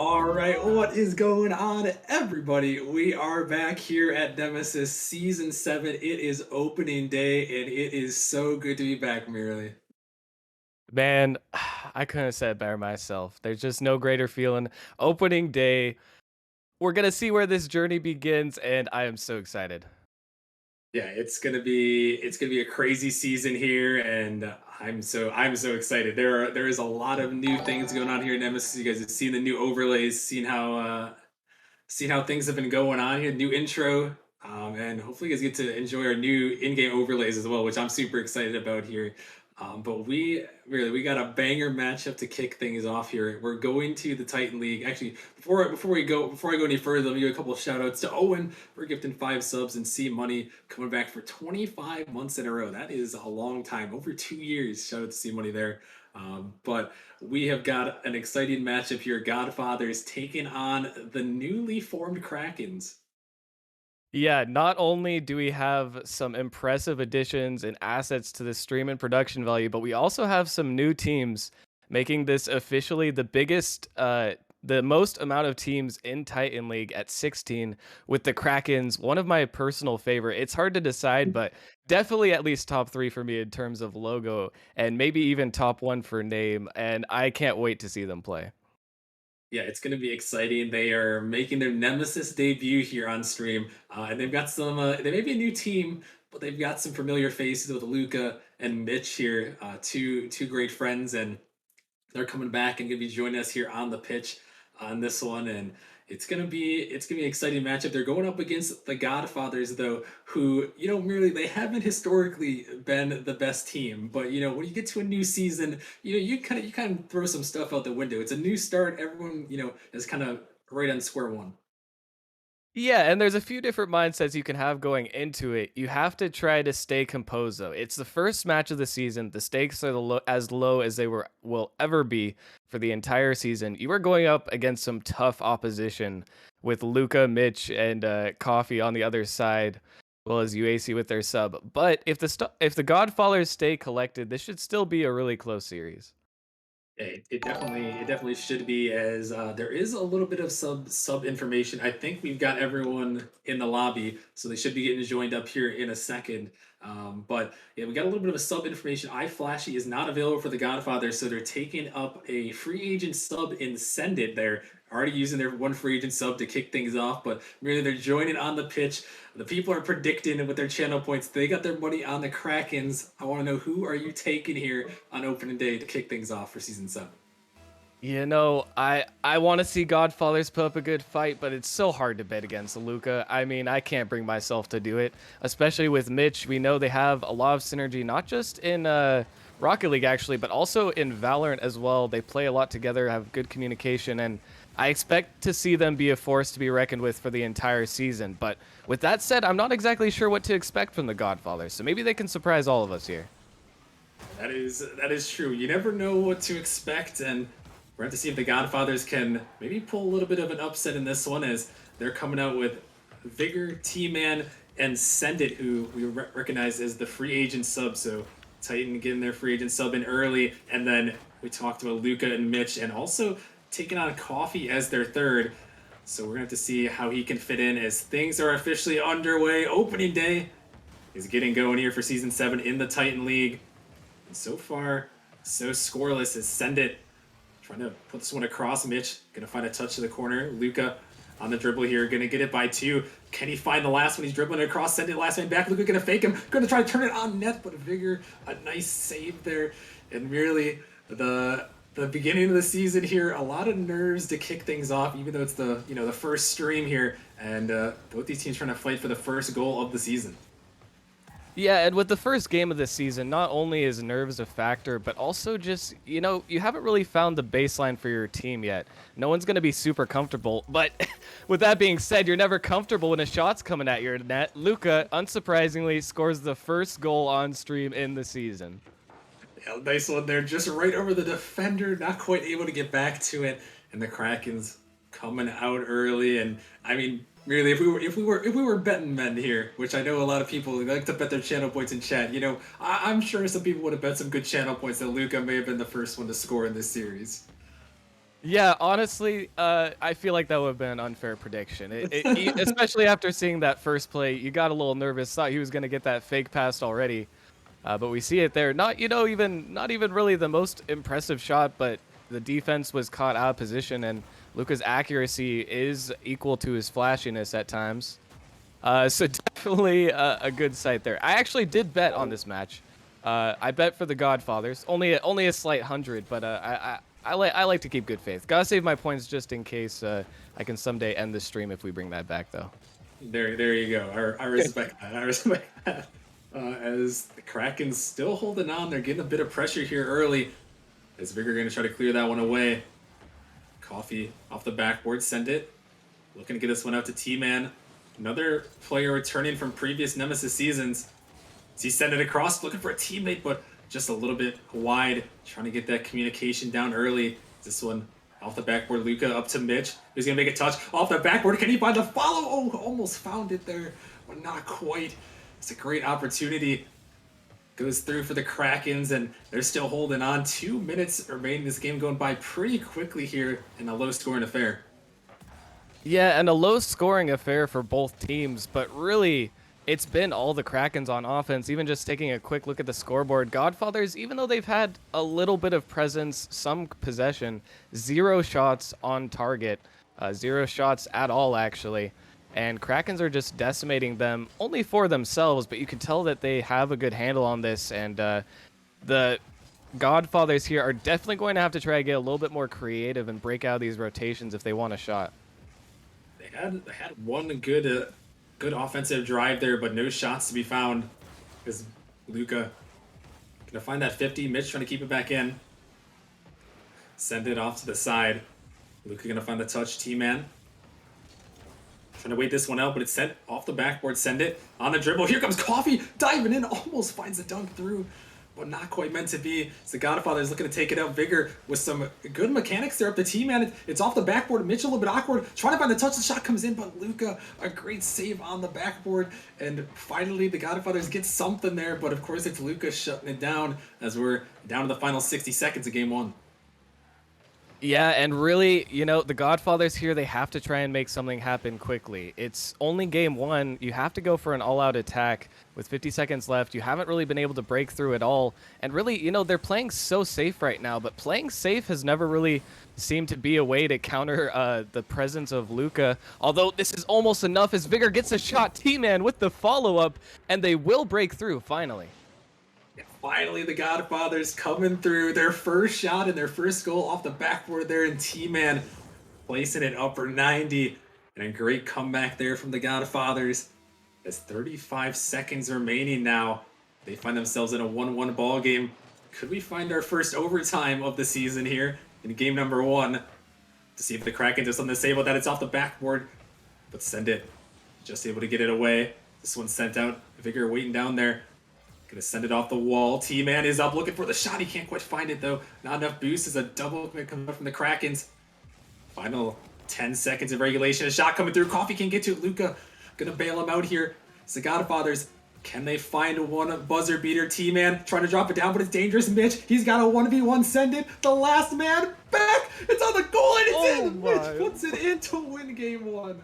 All right, what is going on, everybody? We are back here at Nemesis Season 7. It is opening day, and it is so good to be back, Merely. Man, I couldn't have said it better myself. There's just no greater feeling. Opening day, we're gonna see where this journey begins, and I am so excited. Yeah, it's gonna be a crazy season here, and I'm so excited. There is a lot of new things going on here at Nemesis. You guys have seen the new overlays, seen how things have been going on here. New intro, and hopefully you guys get to enjoy our new in-game overlays as well, which I'm super excited about here. But we got a banger matchup to kick things off here. We're going to the Titan League. Actually, before I go any further, let me give a couple of shout outs to Owen for gifting 5 subs and C Money coming back for 25 months in a row. That is a long time, over 2 years. Shout out to C Money there. But we have got an exciting matchup here. Godfathers taking on the newly formed Krakens. Yeah, not only do we have some impressive additions and assets to the stream and production value, but we also have some new teams making this officially the most amount of teams in Titan League at 16 with the Krakens, one of my personal favorite. It's hard to decide, but definitely at least top 3 for me in terms of logo and maybe even top 1 for name, and I can't wait to see them play. Yeah, it's going to be exciting. They are making their Nemesis debut here on stream, and they've got some. They may be a new team, but they've got some familiar faces with Luca and Mitch here, two great friends, and they're coming back and going to be joining us here on the pitch on this one, and it's gonna be an exciting matchup. They're going up against the Godfathers, though, who merely they haven't historically been the best team, but when you get to a new season, you kind of throw some stuff out the window. It's a new start. Everyone is kind of right on square one. Yeah, and there's a few different mindsets you can have going into it. You have to try to stay composed, though. It's the first match of the season. The stakes are as low as they will ever be for the entire season. You are going up against some tough opposition with Luca, Mitch, and Coffee on the other side, as well as UAC with their sub. But if the Godfathers stay collected, this should still be a really close series. It definitely should be, as there is a little bit of sub information. I think we've got everyone in the lobby, so they should be getting joined up here in a second. But yeah, we got a little bit of a sub information. iFlashy is not available for the Godfather, so they're taking up a free agent sub in Send It. They're already using their one free agent sub to kick things off, but really they're joining on the pitch. The people are predicting with their channel points. They got their money on the Krakens. I want to know, who are you taking here on opening day to kick things off for season 7? I want to see Godfathers put up a good fight, but it's so hard to bet against Luca. I mean, I can't bring myself to do it, especially with Mitch. We know they have a lot of synergy, not just in Rocket League actually, but also in Valorant as well. They play a lot together, have good communication, and I expect to see them be a force to be reckoned with for the entire season. But with that said, I'm not exactly sure what to expect from the Godfathers, so maybe they can surprise all of us here. That is true. You never know what to expect, and we're going to see if the Godfathers can maybe pull a little bit of an upset in this one, as they're coming out with Vigor, T-Man, and Send It, who we recognize as the free agent sub. So Titan getting their free agent sub in early, and then we talked about Luca and Mitch, and also taking on Coffee as their third. So we're going to have to see how he can fit in as things are officially underway. Opening day is getting going here for Season 7 in the Titan League. And so far, so scoreless as Send It trying to put this one across. Mitch gonna find a touch to the corner. Luca on the dribble here, gonna get it by 2. Can he find the last one? He's dribbling it across, send it last man back. Luca gonna fake him, gonna try to turn it on net, but Vigor, a nice save there. And merely the beginning of the season here, a lot of nerves to kick things off, even though it's the first stream here, and both these teams trying to fight for the first goal of the season. Yeah, and with the first game of the season, not only is nerves a factor, but also just, you haven't really found the baseline for your team yet. No one's going to be super comfortable, but with that being said, you're never comfortable when a shot's coming at your net. Luca, unsurprisingly, scores the first goal on stream in the season. Yeah, nice one there, just right over the defender, not quite able to get back to it, and the Krakens coming out early. And I mean, really, if we were betting men here, which I know a lot of people like to bet their channel points in chat, I'm sure some people would have bet some good channel points that Luca may have been the first one to score in this series. Yeah, honestly, I feel like that would have been an unfair prediction. Especially after seeing that first play, you got a little nervous, thought he was going to get that fake pass already. But we see it there. Not, not even really the most impressive shot, but the defense was caught out of position, and Luca's accuracy is equal to his flashiness at times. So definitely a good sight there. I actually did bet on Oh, this match. I bet for the Godfathers. Only a slight 100, but I like to keep good faith. Gotta save my points just in case I can someday end the stream if we bring that back, though. there you go. I respect that. I respect that. As the Krakens still holding on, they're getting a bit of pressure here early. As Vigor going to try to clear that one away. Coffee off the backboard, send it. Looking to get this one out to T-Man. Another player returning from previous Nemesis seasons. He send it across, looking for a teammate, but just a little bit wide. Trying to get that communication down early. This one off the backboard, Luca up to Mitch. He's going to make a touch off the backboard. Can he find the follow? Oh, almost found it there, but not quite. It's a great opportunity. Goes through for the Krakens, and they're still holding on. 2 minutes remaining. This game going by pretty quickly here in a low-scoring affair. Yeah, and a low-scoring affair for both teams, but really, it's been all the Krakens on offense. Even just taking a quick look at the scoreboard, Godfathers, even though they've had a little bit of presence, some possession, 0 shots on target, 0 shots at all, actually. And Krakens are just decimating them, only for themselves, but you can tell that they have a good handle on this, and the Godfathers here are definitely going to have to try to get a little bit more creative and break out of these rotations if they want a shot. They had one good offensive drive there, but no shots to be found. Is Luca gonna find that 50? Mitch trying to keep it back in. Send it off to the side. Luca gonna find the touch. T-Man trying to wait this one out, but it's sent off the backboard. Send it on the dribble. Here comes Coffee diving in, almost finds the dunk through, but not quite meant to be. It's the Godfathers looking to take it out. Vigor with some good mechanics there up the T-Man. It's off the backboard. Mitch a little bit awkward, trying to find the touch. The shot comes in, but Luca, a great save on the backboard. And finally, the Godfathers get something there, but of course it's Luca shutting it down as we're down to the final 60 seconds of game one. Yeah, and really, the Godfathers here, they have to try and make something happen quickly. It's only game one. You have to go for an all-out attack with 50 seconds left. You haven't really been able to break through at all. And really, they're playing so safe right now, but playing safe has never really seemed to be a way to counter the presence of Luca. Although this is almost enough as Vigor gets a shot. T-Man with the follow-up, and they will break through, finally. Finally, the Godfathers coming through their first shot and their first goal off the backboard there, and T-Man placing it upper 90. And a great comeback there from the Godfathers. There's 35 seconds remaining now. They find themselves in a 1-1 ball game. Could we find our first overtime of the season here in game number 1? To see if the Kraken does something to say about that. It's off the backboard, but send it. Just able to get it away. This one's sent out. Vigor waiting down there. Gonna send it off the wall. T-Man is up looking for the shot. He can't quite find it though. Not enough boost as a double coming up from the Krakens. Final 10 seconds of regulation. A shot coming through. Coffee can't get to it. Luca gonna bail him out here. It's the Godfathers. Can they find one buzzer beater? T-Man trying to drop it down, but it's dangerous. Mitch, he's got a 1v1 send it. The last man back. It's on the goal and it's in. Mitch puts it in to win game 1.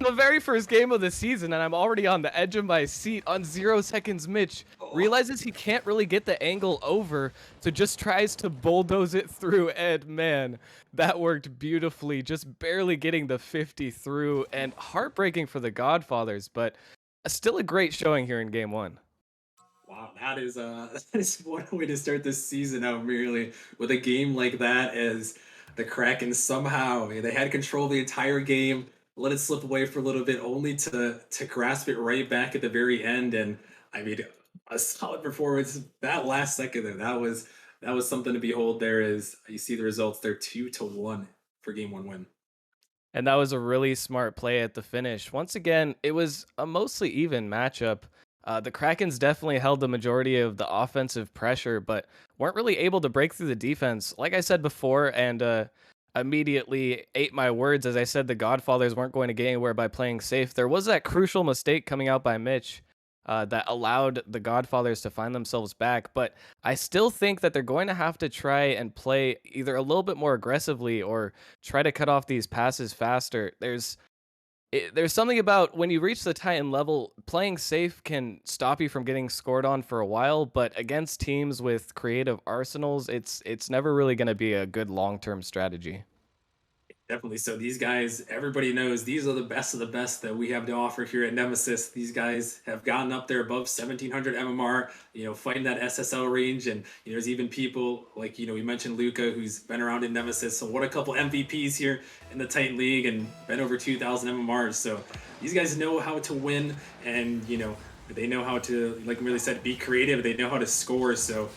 The very first game of the season, and I'm already on the edge of my seat on 0 seconds. Mitch realizes he can't really get the angle over, so just tries to bulldoze it through, and man, that worked beautifully, just barely getting the 50 through, and heartbreaking for the Godfathers, but still a great showing here in game 1. Wow, that is one way to start this season out, merely with a game like that. As the Kraken somehow they had control of the entire game, let it slip away for a little bit, only to grasp it right back at the very end. And I mean, a solid performance. That last second there, that was something to behold. There is you see the results. They're 2-1 for game 1 win. And that was a really smart play at the finish. Once again, it was a mostly even matchup. The Krakens definitely held the majority of the offensive pressure, but weren't really able to break through the defense. Like I said before, and immediately ate my words as I said the Godfathers weren't going to get anywhere by playing safe. There was that crucial mistake coming out by Mitch. that allowed the Godfathers to find themselves back. But I still think that they're going to have to try and play either a little bit more aggressively or try to cut off these passes faster. There's something about when you reach the Titan level, playing safe can stop you from getting scored on for a while, but against teams with creative arsenals, it's never really going to be a good long-term strategy. Definitely. So these guys, everybody knows these are the best of the best that we have to offer here at Nemesis. These guys have gotten up there above 1700 MMR, fighting that SSL range. And there's even people like, we mentioned Luca, who's been around in Nemesis. So what a couple MVPs here in the Titan League and been over 2000 MMRs. So these guys know how to win, and, they know how to, like really said, be creative. They know how to score. So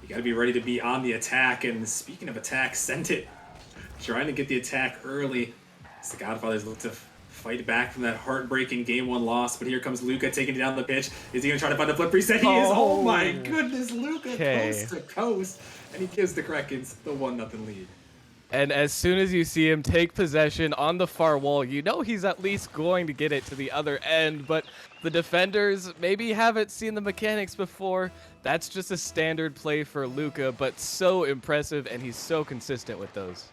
you got to be ready to be on the attack. And speaking of attack, send it. Trying to get the attack early as the Godfathers look to fight back from that heartbreaking game one loss. But here comes Luca taking it down the pitch. Is he going to try to find the flip reset? He is. Oh my goodness, Luca coast to coast. And he gives the Krakens the 1-0 lead. And as soon as you see him take possession on the far wall, you know he's at least going to get it to the other end. But the defenders maybe haven't seen the mechanics before. That's just a standard play for Luca, but so impressive, and he's so consistent with those.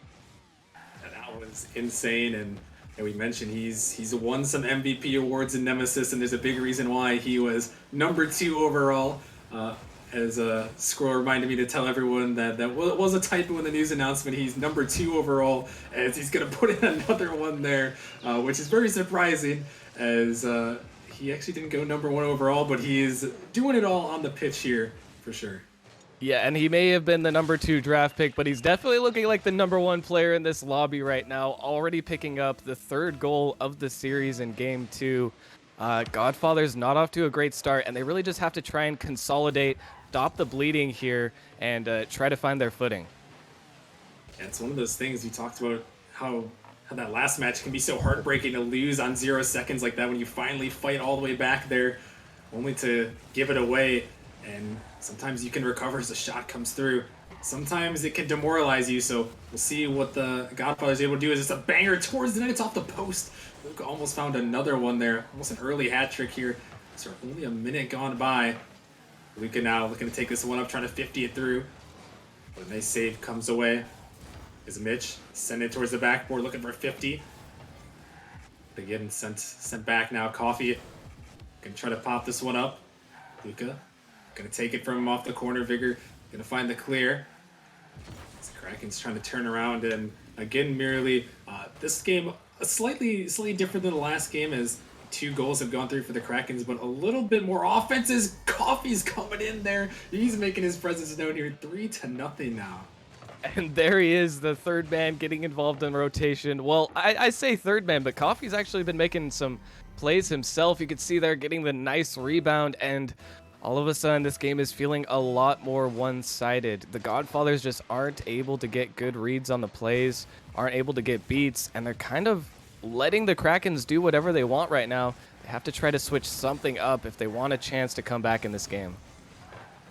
That was insane, and we mentioned he's won some MVP awards in Nemesis, and there's a big reason why. He was #2 overall. As a scroll reminded me to tell everyone that was a typo in the news announcement. He's #2 overall, as he's going to put in another one there, which is very surprising, as he actually didn't go #1 overall, but he is doing it all on the pitch here for sure. Yeah, and he may have been the #2 draft pick, but he's definitely looking like the #1 player in this lobby right now, already picking up the 3rd goal of the series in Game 2. Godfather's not off to a great start, and they really just have to try and consolidate, stop the bleeding here, and try to find their footing. Yeah, it's one of those things we talked about, how that last match can be so heartbreaking to lose on 0 seconds like that when you finally fight all the way back there, only to give it away. And sometimes you can recover as a shot comes through. Sometimes it can demoralize you, so we'll see what the Godfather's able to do. Is it's a banger towards the net, it's off the post. Luca almost found another one there, almost an early hat trick here. So only a minute gone by. Luca now looking to take this one up, trying to 50 it through. But a nice save comes away. Is Mitch send it towards the backboard, looking for a 50. Again, sent back now. Coffee gonna try to pop this one up. Luca gonna take it from him off the corner. Vigor gonna find the clear. Kraken's trying to turn around, and again, merely this game slightly different than the last game, as 2 goals have gone through for the Krakens, but a little bit more offenses. Coffee's coming in there. He's making his presence known here. 3-0 now. And there he is, the 3rd man getting involved in rotation. Well, I say 3rd man, but Coffee's actually been making some plays himself. You could see there getting the nice rebound, and all of a sudden this game is feeling a lot more one-sided. The Godfathers just aren't able to get good reads on the plays, aren't able to get beats, and they're kind of letting the Krakens do whatever they want right now. They have to try to switch something up if they want a chance to come back in this game.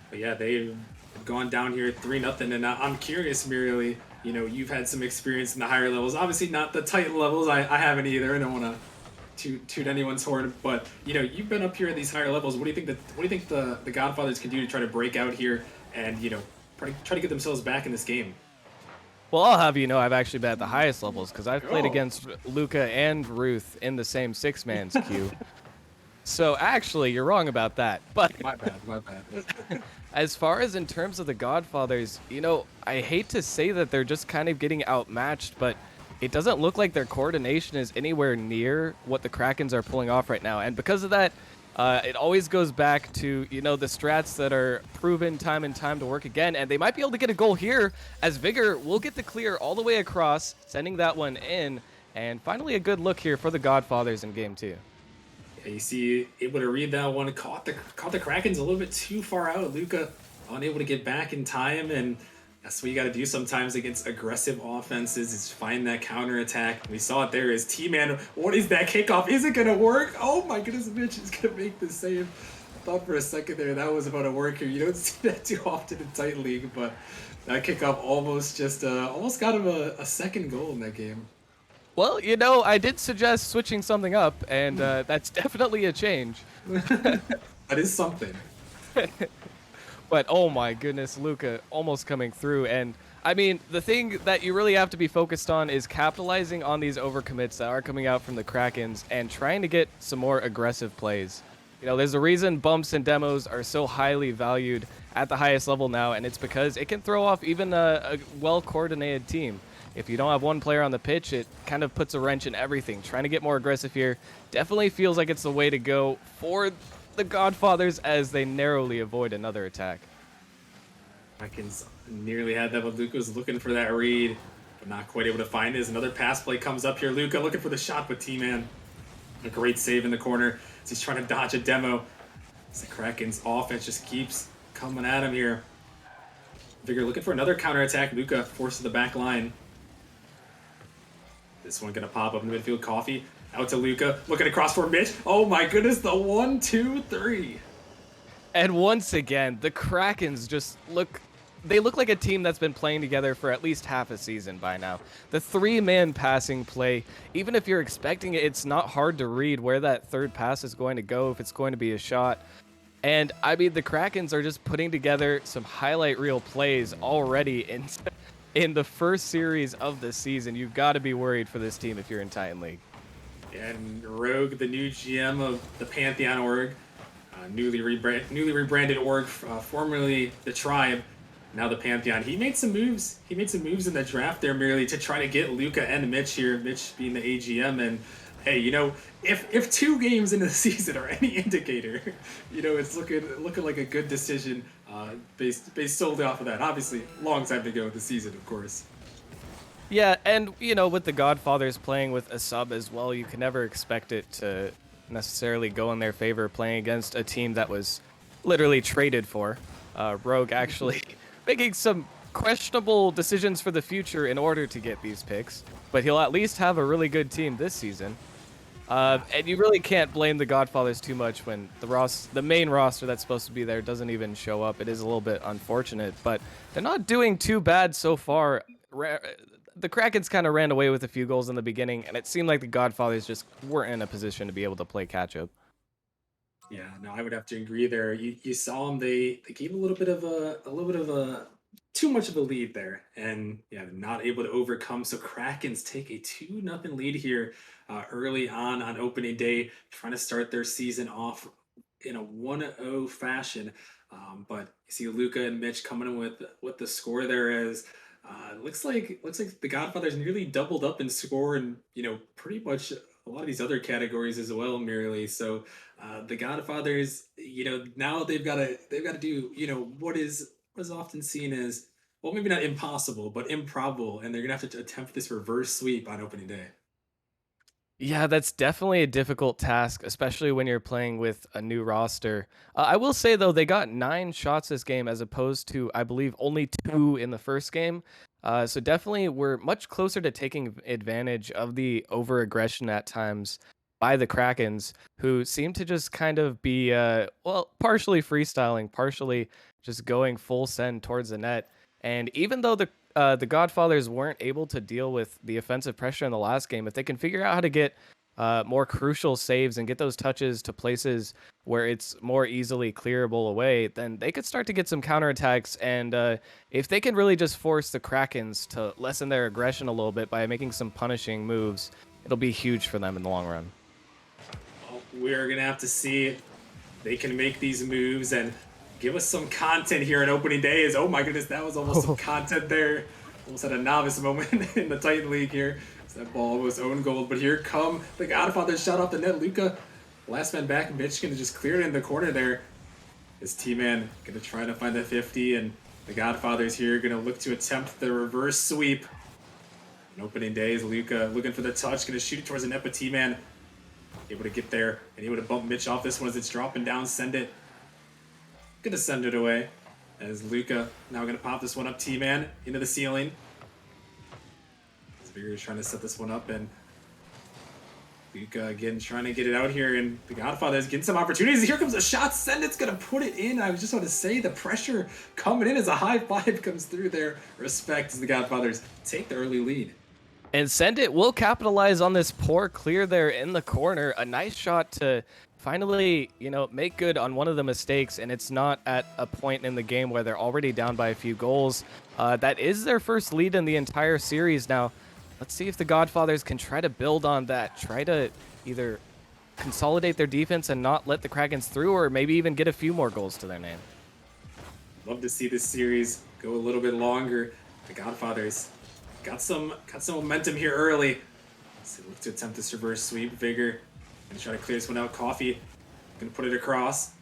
But yeah, they've gone down here 3-0, and I'm curious, merely, you've had some experience in the higher levels. Obviously not the Titan levels. I haven't either. I don't want to toot anyone's horn, but you've been up here at these higher levels. What do you think the Godfathers can do to try to break out here and try to get themselves back in this game? Well, I'll have you know I've actually been at the highest levels, because I've played against Luca and Ruth in the same 6-man's queue. So actually, you're wrong about that. But my bad. As far as in terms of the Godfathers, I hate to say that they're just kind of getting outmatched, but it doesn't look like their coordination is anywhere near what the Krakens are pulling off right now. And because of that, it always goes back to, the strats that are proven time and time to work again. And they might be able to get a goal here, as Vigor will get the clear all the way across, sending that one in. And finally a good look here for the Godfathers in Game 2. Yeah, you see, able to read that one, caught the Krakens a little bit too far out. Luca unable to get back in time, and that's what you got to do sometimes against aggressive offenses, is find that counter attack. We saw it there. Is T-Man, what is that kickoff? Is it going to work? Oh my goodness, Mitch is going to make the save. I thought for a second there that was about to work here. You don't see that too often in Titan League, but that kickoff almost got him a second goal in that game. Well, I did suggest switching something up, and that's definitely a change. That is something. But oh my goodness, Luca almost coming through. And I mean, the thing that you really have to be focused on is capitalizing on these overcommits that are coming out from the Krakens and trying to get some more aggressive plays. There's a reason bumps and demos are so highly valued at the highest level now, and it's because it can throw off even a well-coordinated team. If you don't have one player on the pitch, it kind of puts a wrench in everything. Trying to get more aggressive here definitely feels like it's the way to go for the Godfathers as they narrowly avoid another attack. Krakens nearly had that, but Luca was looking for that read, but not quite able to find it. As another pass play comes up here, Luca looking for the shot, but T-Man, a great save in the corner as he's trying to dodge a demo. As the Krakens offense just keeps coming at him here. Vigor looking for another counterattack. Luca forced to the back line. This one gonna pop up in the midfield. Coffee out to Luca, looking across for Mitch. Oh my goodness, the 1-2-3. And once again, the Krakens just look like a team that's been playing together for at least half a season by now. The three-man passing play, even if you're expecting it, it's not hard to read where that third pass is going to go, if it's going to be a shot. And I mean, the Krakens are just putting together some highlight reel plays already in the first series of the season. You've got to be worried for this team if you're in Titan League. And Rogue, the new GM of the Pantheon org, newly rebranded org, formerly the Tribe, now the Pantheon. He made some moves. He made some moves in the draft there merely to try to get Luca and Mitch here. Mitch being the AGM, and hey, if 2 games into the season are any indicator, it's looking like a good decision based solely off of that. Obviously, long time to go in the season, of course. Yeah, and with the Godfathers playing with a sub as well, you can never expect it to necessarily go in their favor playing against a team that was literally traded for. Rogue actually making some questionable decisions for the future in order to get these picks, but he'll at least have a really good team this season. And you really can't blame the Godfathers too much when the main roster that's supposed to be there doesn't even show up. It is a little bit unfortunate, but they're not doing too bad so far. The Krakens kind of ran away with a few goals in the beginning, and it seemed like the Godfathers just weren't in a position to be able to play catch-up. Yeah, no, I would have to agree there. You saw them; they gave a too much of a lead there, and yeah, not able to overcome. So Krakens take a 2-0 lead here early on opening day, trying to start their season off in a 1-0 fashion. But you see Luca and Mitch coming in with the score there as looks like the Godfathers nearly doubled up in score, and pretty much a lot of these other categories as well, merely. So the Godfathers, now they've got to do what is often seen as, well, maybe not impossible, but improbable, and they're gonna have to attempt this reverse sweep on opening day. Yeah, that's definitely a difficult task, especially when you're playing with a new roster. I will say, though, they got 9 shots this game as opposed to, I believe, only 2 in the first game. So definitely we're much closer to taking advantage of the over-aggression at times by the Krakens, who seem to just kind of be, partially freestyling, partially just going full send towards the net. And even though the Godfathers weren't able to deal with the offensive pressure in the last game, if they can figure out how to get more crucial saves and get those touches to places where it's more easily clearable away, then they could start to get some counterattacks. And if they can really just force the Krakens to lessen their aggression a little bit by making some punishing moves, it'll be huge for them in the long run. Well, we're gonna have to see if they can make these moves and give us some content here on opening day. Oh my goodness, that was almost some content there. Almost had a novice moment in the Titan League here. So that ball was own goal, but here come the Godfathers, shot off the net. Luca, last man back. Mitch gonna just clear it in the corner there. His T-Man gonna try to find the 50, and the Godfathers here gonna look to attempt the reverse sweep. On opening days, Luca looking for the touch, gonna shoot it towards the net, but T-Man able to get there and able to bump Mitch off this one as it's dropping down, send it. Gonna send it away as Luca now gonna pop this one up. T-Man into the ceiling. Vigor's trying to set this one up, and Luca again trying to get it out here, and the Godfather's getting some opportunities. Here comes a shot, send it's gonna put it in. I was just about to say the pressure coming in as a high 5 comes through there. Respect as the Godfathers take the early lead. And Send It will capitalize on this poor clear there in the corner. A nice shot to finally, make good on one of the mistakes, and it's not at a point in the game where they're already down by a few goals. That is their first lead in the entire series now. Let's see if the Godfathers can try to build on that, try to either consolidate their defense and not let the Krakens through, or maybe even get a few more goals to their name. Love to see this series go a little bit longer. The Godfathers got some momentum here early. So look to attempt this reverse sweep. Vigor gonna try to clear this one out. Coffee gonna put it across.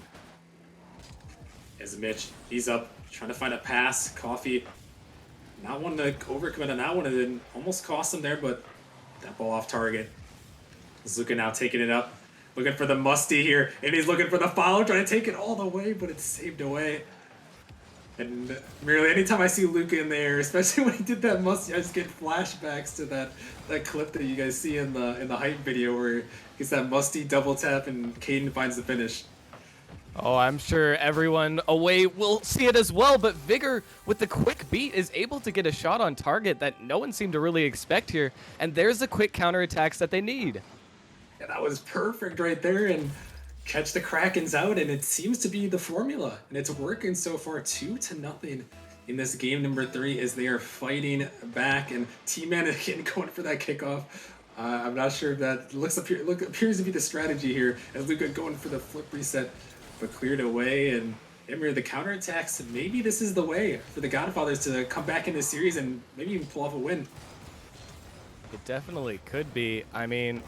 As Mitch, he's up trying to find a pass. Coffee not wanting to overcommit on that one, and then almost cost him there, but that ball off target. Luca now taking it up, looking for the musty here, and he's looking for the follow, trying to take it all the way, but it's saved away. And merely anytime I see Luca in there, especially when he did that musty, I just get flashbacks to that clip that you guys see in the hype video where he gets that musty double tap and Caden finds the finish. Oh, I'm sure everyone away will see it as well, but Vigor, with the quick beat, is able to get a shot on target that no one seemed to really expect here, and there's the quick counterattacks that they need. Yeah, that was perfect right there, and catch the Krakens out, and it seems to be the formula, and it's working so far. 2-0 in this game number 3 as they are fighting back, and T-Man again going for that kickoff. I'm not sure if that appears to be the strategy here, as Luca going for the flip reset, but cleared away. And Emir, the counterattacks, maybe this is the way for the Godfathers to come back in this series and maybe even pull off a win. It definitely could be. I mean,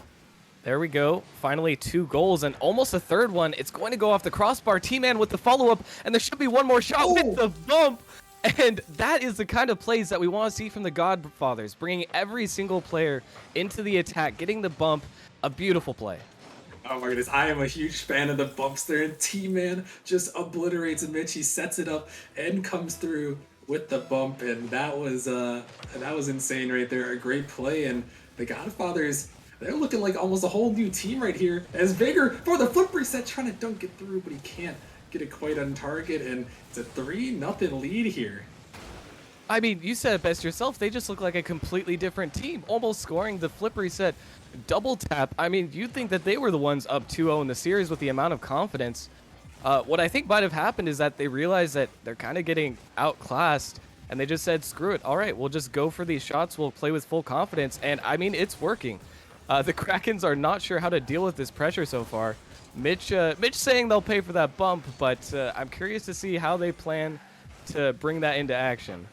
there we go. Finally 2 goals and almost a third one. It's going to go off the crossbar. T-Man with the follow-up, and there should be one more shot with the bump. And that is the kind of plays that we want to see from the Godfathers, bringing every single player into the attack, getting the bump. A beautiful play. Oh my goodness, I am a huge fan of the bumps there, and T-Man just obliterates Mitch. He sets it up and comes through with the bump, and that was insane right there. A great play, and the Godfathers, they're looking like almost a whole new team right here. As Vigor for the flip reset, trying to dunk it through, but he can't get it quite on target, and it's a 3-0 lead here. I mean, you said it best yourself. They just look like a completely different team, almost scoring the flip reset double tap. I mean, you'd think that they were the ones up 2-0 in the series with the amount of confidence. What I think might have happened is that they realized that they're kind of getting outclassed, and they just said, screw it. All right, we'll just go for these shots. We'll play with full confidence. And, I mean, it's working. The Krakens are not sure how to deal with this pressure so far. Mitch saying they'll pay for that bump, but I'm curious to see how they plan to bring that into action.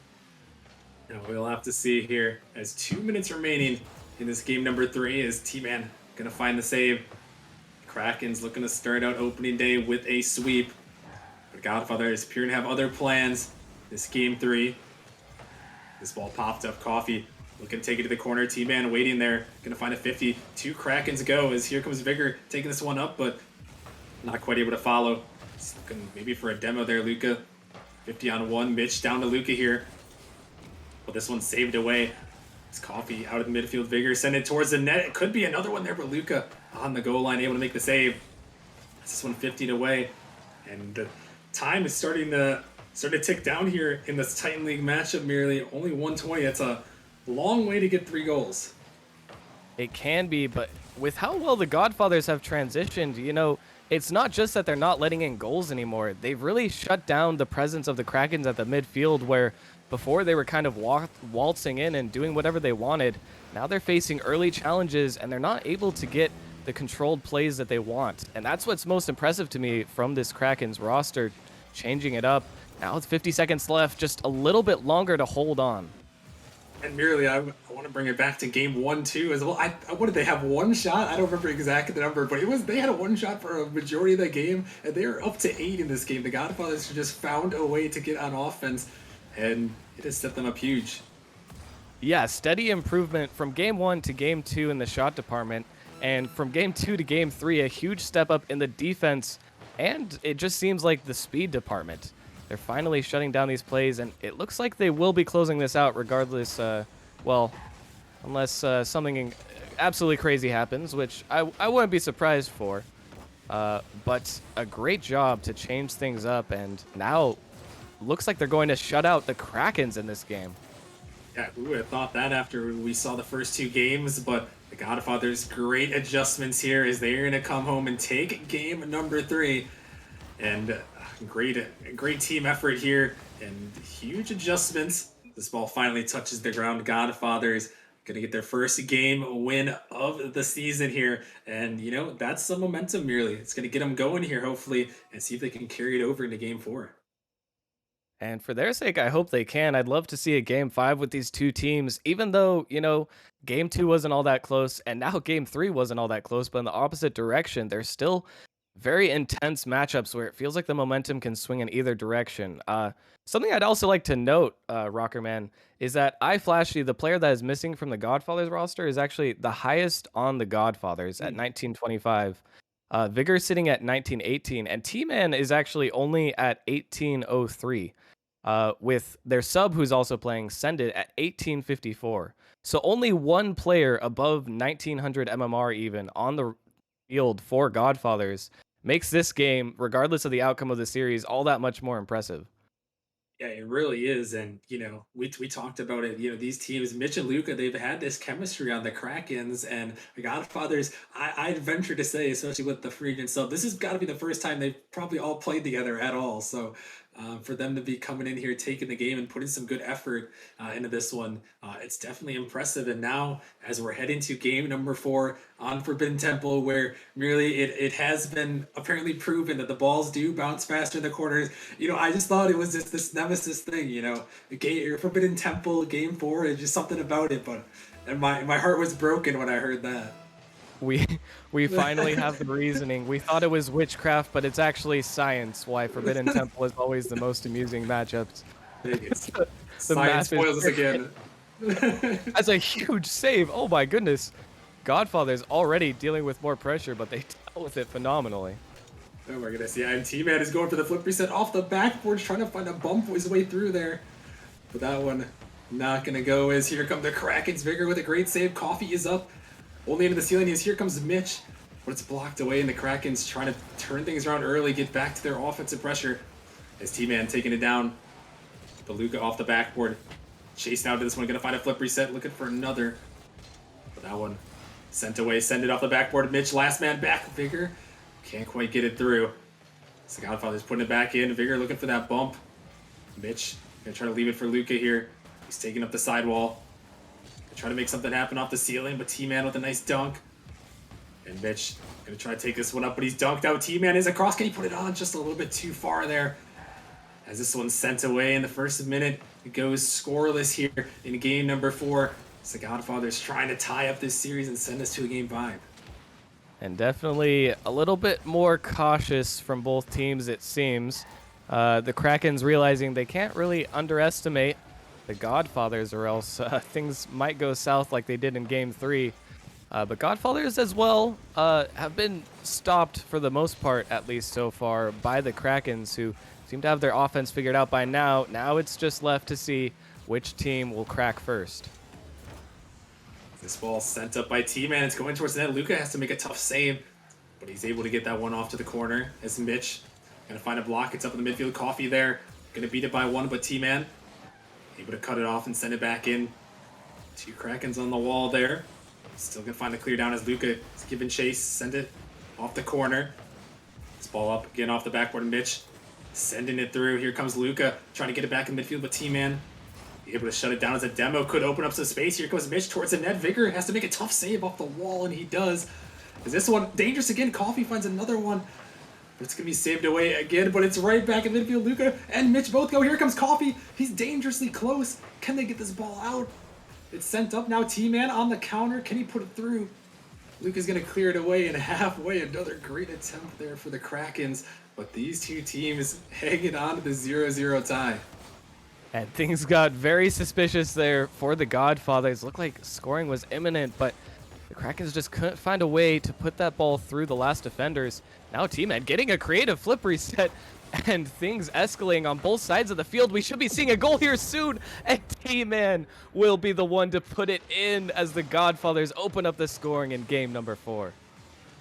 We'll have to see here as 2 minutes remaining in this game number 3. Is T-Man gonna find the save? Krakens looking to start out opening day with a sweep. But Godfathers appear to have other plans. This game 3. This ball popped up. Coffee looking to take it to the corner. T-Man waiting there. Gonna find a 50. 2 Krakens go as here comes Vigor taking this one up, but not quite able to follow. He's looking maybe for a demo there, Luca. 50 on 1. Mitch down to Luca here. But this one's saved away. It's Coffee out of the midfield. Vigor send it towards the net. It could be another one there, but Luca on the goal line able to make the save. This one 50 away, and the time is starting to tick down here in this Titan League matchup. Merely only 120. That's a long way to get 3 goals. It can be, but with how well the Godfathers have transitioned, it's not just that they're not letting in goals anymore. They've really shut down the presence of the Krakens at the midfield, where before they were kind of waltzing in and doing whatever they wanted. Now they're facing early challenges, and they're not able to get the controlled plays that they want. And that's what's most impressive to me from this Krakens roster, changing it up. Now with 50 seconds left, just a little bit longer to hold on. And merely, I want to bring it back to game 1 too as well. What did they have? 1 shot? I don't remember exactly the number, but they had a 1 shot for a majority of the game, and they were up to 8 in this game. The Godfathers just found a way to get on offense, and it has set them up huge. Yeah, steady improvement from game 1 to game 2 in the shot department, and from game 2 to game 3, a huge step up in the defense, and it just seems like the speed department. They're finally shutting down these plays, and it looks like they will be closing this out regardless, unless something absolutely crazy happens, which I wouldn't be surprised for. But a great job to change things up, and now looks like they're going to shut out the Krakens in this game. Yeah, who would have thought that after we saw the first two games? But the Godfathers, great adjustments here as they're going to come home and take game number 3. And great team effort here and huge adjustments. This ball finally touches the ground. Godfathers gonna get their first game win of the season here, and that's some momentum. Merely, it's gonna get them going here, hopefully, and see if they can carry it over into game 4. And for their sake, I hope they can. I'd love to see a game 5 with these two teams, even though, game 2 wasn't all that close, and now game 3 wasn't all that close, but in the opposite direction, there's still very intense matchups where it feels like the momentum can swing in either direction. Something I'd also like to note, Rockerman, is that iFlashy, the player that is missing from the Godfathers roster, is actually the highest on the Godfathers at 1925. Vigor sitting at 1918, and T-Man is actually only at 1803. With their sub, who's also playing, Send It at 1854. So only one player above 1900 MMR even on the field for Godfathers makes this game, regardless of the outcome of the series, all that much more impressive. Yeah, it really is, and we talked about it. These teams, Mitch and Luca, they've had this chemistry on the Krakens and the Godfathers. I'd venture to say, especially with the free agent sub, this has got to be the first time they've probably all played together at all. So for them to be coming in here, taking the game, and putting some good effort into this one, it's definitely impressive. And now, as we're heading to game number 4 on Forbidden Temple, where merely it has been apparently proven that the balls do bounce faster in the corners. I just thought it was just this Nemesis thing. The game, Forbidden Temple game 4, it's just something about it. But and my heart was broken when I heard that. We we finally have the reasoning. We thought it was witchcraft, but it's actually science. Why Forbidden Temple is always the most amusing matchups. Vegas. The Science math is spoils us again. That's a huge save. Oh my goodness. Godfather's already dealing with more pressure, but they dealt with it phenomenally. Oh my goodness, yeah, and T-Man is going for the flip reset off the backboard, trying to find a bump his way through there. But that one not gonna go, as here come the Krakens. Vigor with a great save. Coffee is up. Only into the ceiling is here comes Mitch. But it's blocked away, and the Krakens trying to turn things around early, get back to their offensive pressure. As T-Man taking it down. The Luca off the backboard. Chased out to this one, gonna find a flip reset, looking for another. But that one sent away, send it off the backboard. Mitch, last man back. Vigor can't quite get it through. So Godfather's putting it back in. Vigor looking for that bump. Mitch gonna try to leave it for Luca here. He's taking up the sidewall. Gonna try to make something happen off the ceiling, but T-Man with a nice dunk. And Mitch gonna try to take this one up, but he's dunked out. T-Man is across. Can he put it on just a little bit too far there? As this one's sent away in the first minute, it goes scoreless here in game number 4. So Godfather's trying to tie up this series and send us to a game 5. And definitely a little bit more cautious from both teams, it seems. The Krakens realizing they can't really underestimate the Godfathers, or else things might go south like they did in game 3. But Godfathers as well have been stopped for the most part, at least so far, by the Krakens, who seem to have their offense figured out by now. Now it's just left to see which team will crack first. This ball sent up by T-Man. It's going towards the net. Luca has to make a tough save, but he's able to get that one off to the corner as Mitch gonna find a block. It's up in the midfield. Coffee there. Gonna beat it by 1, but T-Man able to cut it off and send it back in. 2 Krakens on the wall there. Still gonna find the clear down as Luca is giving chase. Send it off the corner. This ball up again off the backboard. Mitch sending it through. Here comes Luca trying to get it back in midfield, but T-Man able to shut it down as a demo could open up some space. Here comes Mitch towards the net. Vigor has to make a tough save off the wall, and he does. Is this one dangerous again? Coffee finds another one, but it's gonna be saved away again. But it's right back in midfield. Luca and Mitch both go. Here comes Coffee. He's dangerously close. Can they get this ball out? It's sent up now. T-Man on the counter. Can he put it through? Luca's gonna clear it away, and halfway another great attempt there for the Krakens. But these two teams hanging on to the 0-0 tie. And things got very suspicious there for the Godfathers. Looked like scoring was imminent, but the Krakens just couldn't find a way to put that ball through the last defenders. Now T-Man getting a creative flip reset, and things escalating on both sides of the field. We should be seeing a goal here soon, and T-Man will be the one to put it in as the Godfathers open up the scoring in game number 4.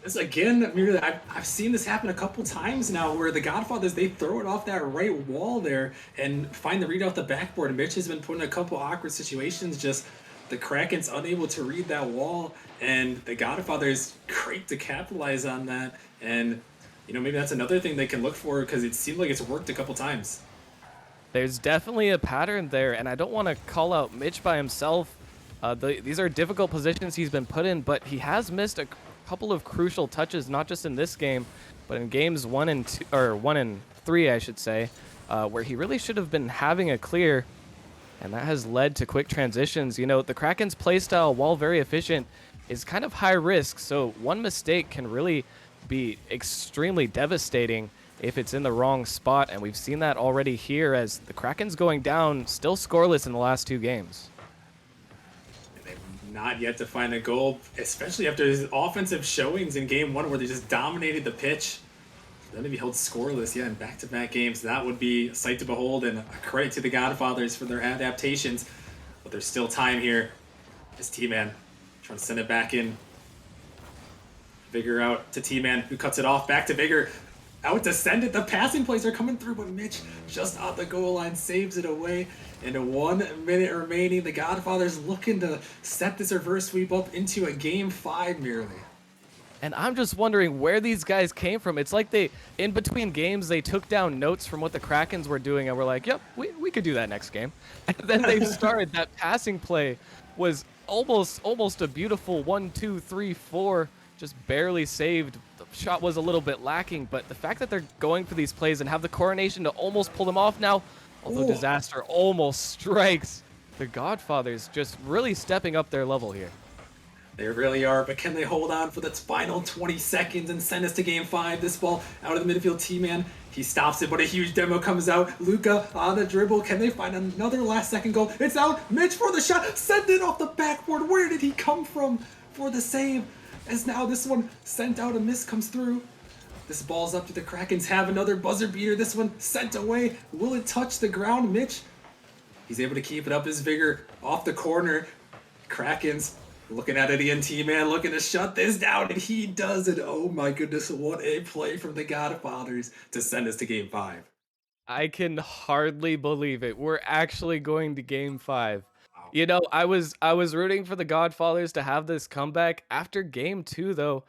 This again, Mira, I've seen this happen a couple times now where the Godfathers, they throw it off that right wall there and find the read off the backboard. Mitch has been put in a couple awkward situations, just the Krakens unable to read that wall, and the Godfathers great to capitalize on that. And, maybe that's another thing they can look for because it seemed like it's worked a couple times. There's definitely a pattern there, and I don't want to call out Mitch by himself. These are difficult positions he's been put in, but he has missed a couple of crucial touches, not just in this game, but in games 1 and 2, or 1 and 3, I should say, where he really should have been having a clear, and that has led to quick transitions. The Kraken's playstyle, while very efficient, is kind of high risk, so one mistake can really be extremely devastating if it's in the wrong spot, and we've seen that already here as the Kraken's going down, still scoreless in the last 2 games. And they've not yet to find a goal, especially after his offensive showings in game 1 where they just dominated the pitch. Then to be held scoreless, in back-to-back games, that would be a sight to behold, and a credit to the Godfathers for their adaptations. But there's still time here. This T-Man trying to send it back in. Vigor out to T-Man, who cuts it off. Back to Vigor. Out to send it. The passing plays are coming through, but Mitch just off the goal line saves it away. And 1 minute remaining. The Godfathers looking to set this reverse sweep up into a game 5 merely. And I'm just wondering where these guys came from. It's like in between games, they took down notes from what the Krakens were doing and were like, yep, we could do that next game. And then they started. That passing play was almost a beautiful 1, 2, 3, 4, just barely saved. The shot was a little bit lacking, but the fact that they're going for these plays and have the coronation to almost pull them off now, although disaster almost strikes, the Godfathers just really stepping up their level here. They really are, but can they hold on for the final 20 seconds and send us to game 5? This ball out of the midfield, T-Man, he stops it, but a huge demo comes out. Luca on the dribble. Can they find another last-second goal? It's out. Mitch for the shot. Send it off the backboard. Where did he come from for the save? As now this one sent out, a miss comes through. This ball's up to the Krakens. Have another buzzer beater. This one sent away. Will it touch the ground? Mitch, he's able to keep it up. His Vigor off the corner. Krakens looking at it again, T-Man looking to shut this down, and he does it. Oh my goodness, what a play from the Godfathers to send us to game 5. I can hardly believe it. We're actually going to game 5. Wow. I was rooting for the Godfathers to have this comeback. After game 2, though,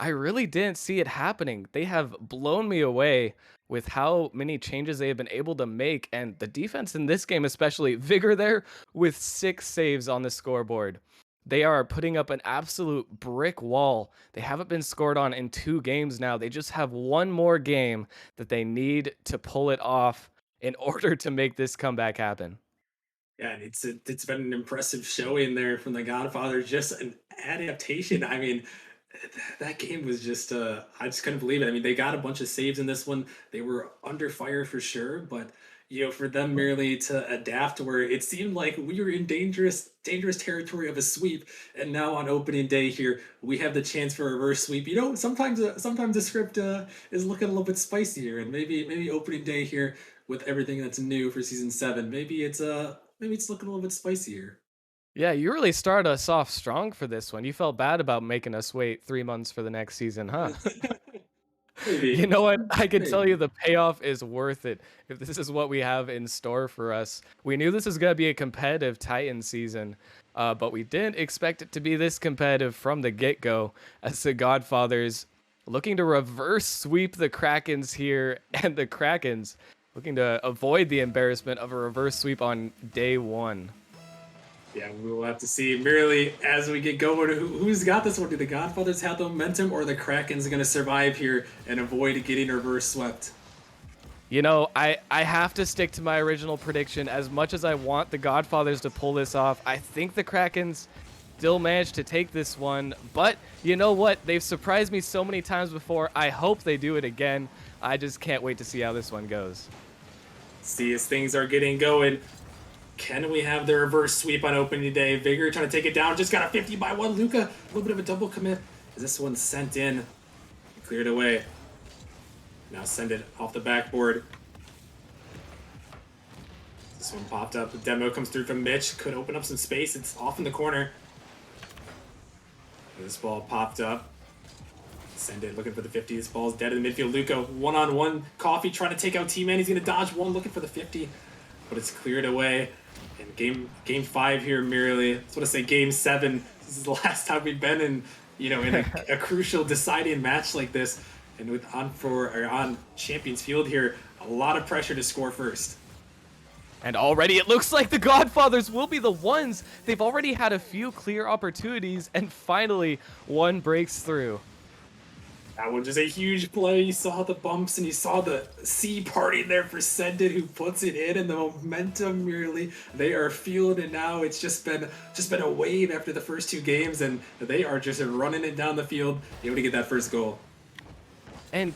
I really didn't see it happening. They have blown me away with how many changes they have been able to make, and the defense in this game especially, Vigor there with 6 saves on the scoreboard. They are putting up an absolute brick wall. They haven't been scored on in 2 games now. They just have one more game that they need to pull it off in order to make this comeback happen. Yeah, and it's been an impressive showing there from the Godfathers. Just an adaptation. I mean, that game was just I just couldn't believe it. I mean, they got a bunch of saves in this one. They were under fire for sure, but for them merely to adapt where it seemed like we were in dangerous territory of a sweep, and now on opening day here, we have the chance for a reverse sweep. Sometimes the script is looking a little bit spicier, and maybe opening day here with everything that's new for season 7, maybe it's looking a little bit spicier. Yeah, you really started us off strong for this one. You felt bad about making us wait 3 months for the next season, huh? You Maybe, know what? I can tell you maybe. the payoff is worth it if this is what we have in store for us. We knew this was going to be a competitive Titan season, but we didn't expect it to be this competitive from the get-go as the Godfathers looking to reverse sweep the Krakens here, and the Krakens looking to avoid the embarrassment of a reverse sweep on day 1. Yeah, we will have to see merely as we get going who's got this one. Do the Godfathers have the momentum, or the Krakens going to survive here and avoid getting reverse swept? I have to stick to my original prediction. As much as I want the Godfathers to pull this off, I think the Krakens still managed to take this one. But you know what? They've surprised me so many times before. I hope they do it again. I just can't wait to see how this one goes. See, as things are getting going, can we have the reverse sweep on opening day? Vigor trying to take it down. Just got a 50 by 1. Luca, a little bit of a double commit. Is this one sent in? Cleared away. Now send it off the backboard. This one popped up. The demo comes through from Mitch. Could open up some space. It's off in the corner. This ball popped up. Send it, looking for the 50. This ball's dead in the midfield. Luca, one-on-one. Coffee trying to take out T-Man. He's going to dodge one, looking for the 50. But it's cleared away. And game 5 here, merely. I was going to say game 7. This is the last time we've been in, in a crucial deciding match like this. And with on Champions Field here, a lot of pressure to score first. And already it looks like the Godfathers will be the ones. They've already had a few clear opportunities, and finally one breaks through. That was just a huge play. You saw the bumps and you saw the C party there for Sendit, who puts it in, and the momentum merely they are feeling it now. It's just been a wave after the first 2 games, and they are just running it down the field, able to get that first goal. And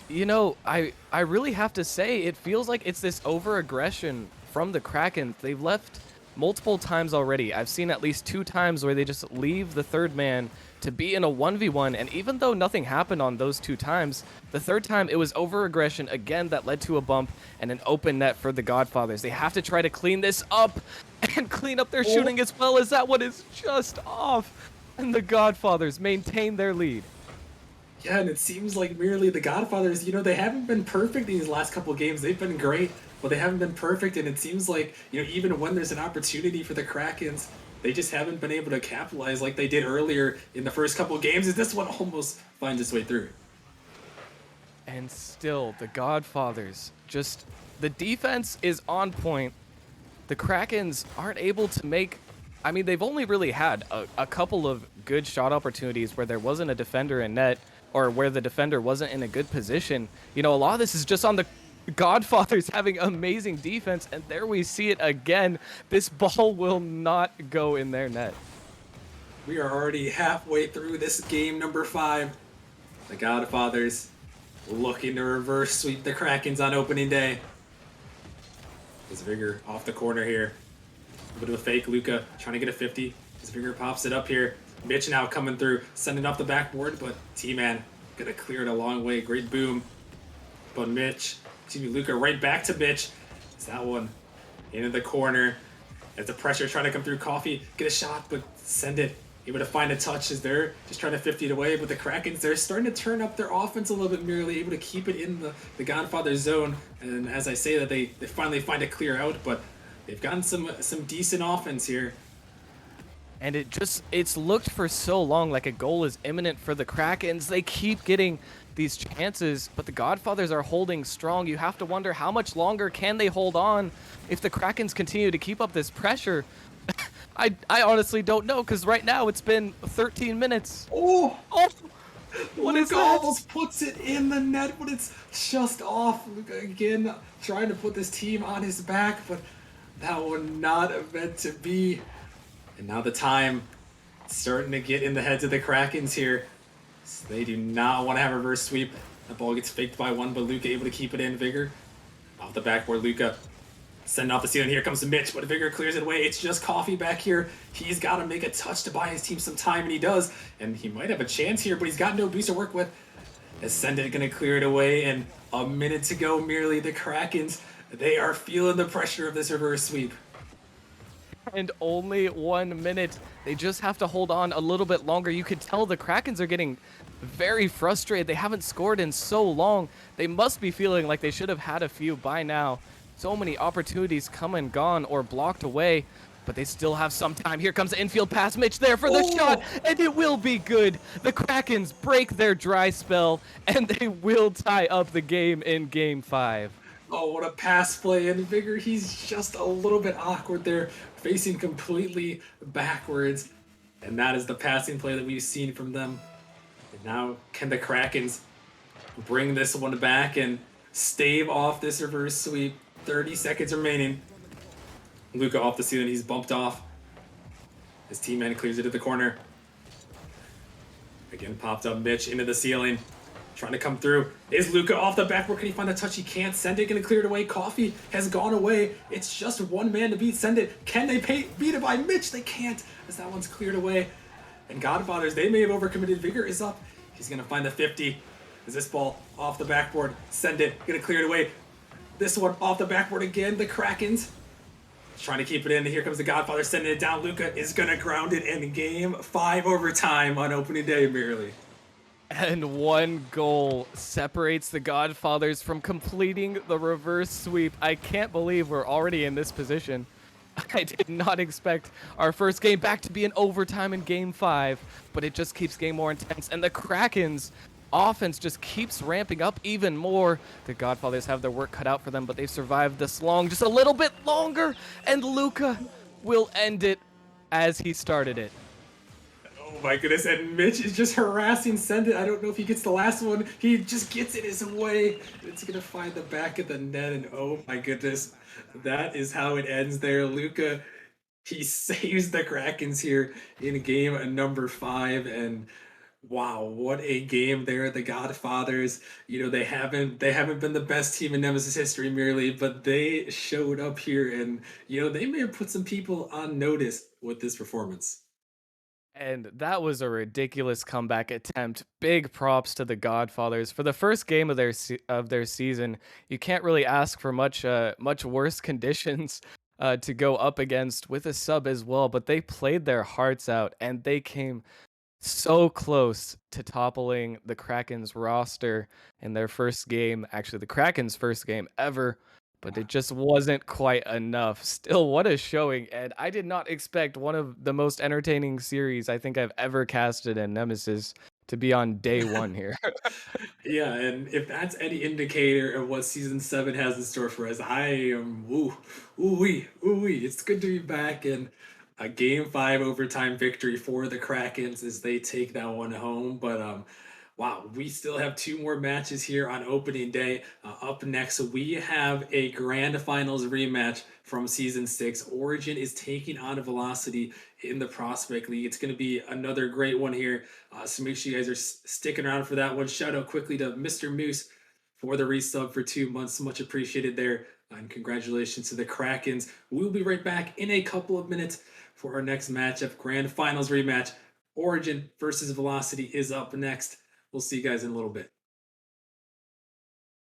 I really have to say, it feels like it's this over-aggression from the Krakens. They've left multiple times already. I've seen at least 2 times where they just leave the third man to be in a 1v1, and even though nothing happened on those 2 times, the third time it was over-aggression again that led to a bump and an open net for the Godfathers. They have to try to clean this up and clean up their shooting as well, as that one is just off, and the Godfathers maintain their lead. Yeah, and it seems like merely the Godfathers, they haven't been perfect these last couple games. They've been great, but they haven't been perfect, and it seems like, even when there's an opportunity for the Krakens, they just haven't been able to capitalize like they did earlier in the first couple of games, as this one almost finds its way through. And still, the Godfathers, the defense is on point. The Krakens aren't able to make, they've only really had a couple of good shot opportunities where there wasn't a defender in net, or where the defender wasn't in a good position. A lot of this is just on the Godfathers having amazing defense, and there we see it again. This ball will not go in their net. We are already halfway through this game number 5. The Godfathers looking to reverse sweep the Krakens on opening day. His Vigor off the corner here. A bit of a fake. Luca trying to get a 50. His Vigor pops it up here. Mitch now coming through, sending off the backboard, but T-Man gonna clear it a long way. Great boom. But Luca right back to Mitch. It's that one into the corner. As the pressure trying to come through, Coffee get a shot, but send it. Able to find a touch as they're just trying to 50 it away. But the Krakens, they're starting to turn up their offense a little bit, merely able to keep it in the Godfather zone. And as I say that, they finally find a clear out, but they've gotten some decent offense here. And it's looked for so long like a goal is imminent for the Krakens. They keep getting these chances, but the Godfathers are holding strong. You have to wonder, how much longer can they hold on if the Krakens continue to keep up this pressure? I honestly don't know, because right now it's been 13 minutes. Oh! What is that? Luca almost puts it in the net, but it's just off. Luca again trying to put this team on his back, but that one not meant to be. And now the time starting to get in the heads of the Krakens here. So they do not want to have a reverse sweep. The ball gets faked by one, but Luca able to keep it in. Vigor off the backboard. Luca sending off the ceiling. Here comes Mitch, but Vigor clears it away. It's just Coffee back here. He's got to make a touch to buy his team some time, and he does. And he might have a chance here, but he's got no boost to work with. As Sendit going to clear it away, and a minute to go, merely the Krakens, they are feeling the pressure of this reverse sweep. And only 1 minute. They just have to hold on a little bit longer. You could tell the Krakens are getting very frustrated. They haven't scored in so long. They must be feeling like they should have had a few by now. So many opportunities come and gone or blocked away, but they still have some time. Here comes the infield pass. Mitch there for the shot, and it will be good. The Krakens break their dry spell, and they will tie up the game in Game 5. Oh, what a pass play, and Vigor, he's just a little bit awkward there, facing completely backwards. And that is the passing play that we've seen from them. And now, can the Krakens bring this one back and stave off this reverse sweep? 30 seconds remaining. Luca off the ceiling, he's bumped off. His teammate clears it to the corner. Again, popped up Mitch into the ceiling. Trying to come through. Is Luca off the backboard? Can he find a touch? He can't. Send it. Gonna clear it away. Coffee has gone away. It's just one man to beat. Send it. Can they beat it by Mitch? They can't, as that one's cleared away. And Godfathers, they may have overcommitted. Vigor is up. He's gonna find the 50. Is this ball off the backboard? Send it. Gonna clear it away. This one off the backboard again. The Krakens trying to keep it in. Here comes the Godfather sending it down. Luca is gonna ground it in Game 5 overtime on opening day, merely. And one goal separates the Godfathers from completing the reverse sweep. I can't believe we're already in this position. I did not expect our first game back to be an overtime in game 5, but it just keeps getting more intense. And the Krakens offense just keeps ramping up even more. The Godfathers have their work cut out for them, but they've survived this long, just a little bit longer. And Luca will end it as he started it. Oh my goodness, and Mitch is just harassing Send It. I don't know if he gets the last one. He just gets in his way. It's gonna find the back of the net, and oh my goodness, that is how it ends there. Luca, he saves the Krakens here in game number 5, and wow, what a game there. The Godfathers, they haven't been the best team in Nemesis history merely, but they showed up here, and they may have put some people on notice with this performance. And that was a ridiculous comeback attempt. Big props to the Godfathers for the first game of their season. You can't really ask for much worse conditions to go up against with a sub as well. But they played their hearts out, and they came so close to toppling the Kraken's roster in their first game, actually the Kraken's first game ever, but it just wasn't quite enough. Still, what a showing, and I did not expect one of the most entertaining series I think I've ever casted in Nemesis to be on day 1 here. Yeah, and if that's any indicator of what season 7 has in store for us, I am ooh wee. It's good to be back in a game 5 overtime victory for the Krakens as they take that one home. But wow, we still have 2 more matches here on opening day. Up next, we have a grand finals rematch from season 6. Origin is taking on Velocity in the Prospect League. It's going to be another great one here. So make sure you guys are sticking around for that one. Shout out quickly to Mr. Moose for the resub for 2 months. Much appreciated there. And congratulations to the Krakens. We'll be right back in a couple of minutes for our next matchup. Grand Finals rematch. Origin versus Velocity is up next. We'll see you guys in a little bit.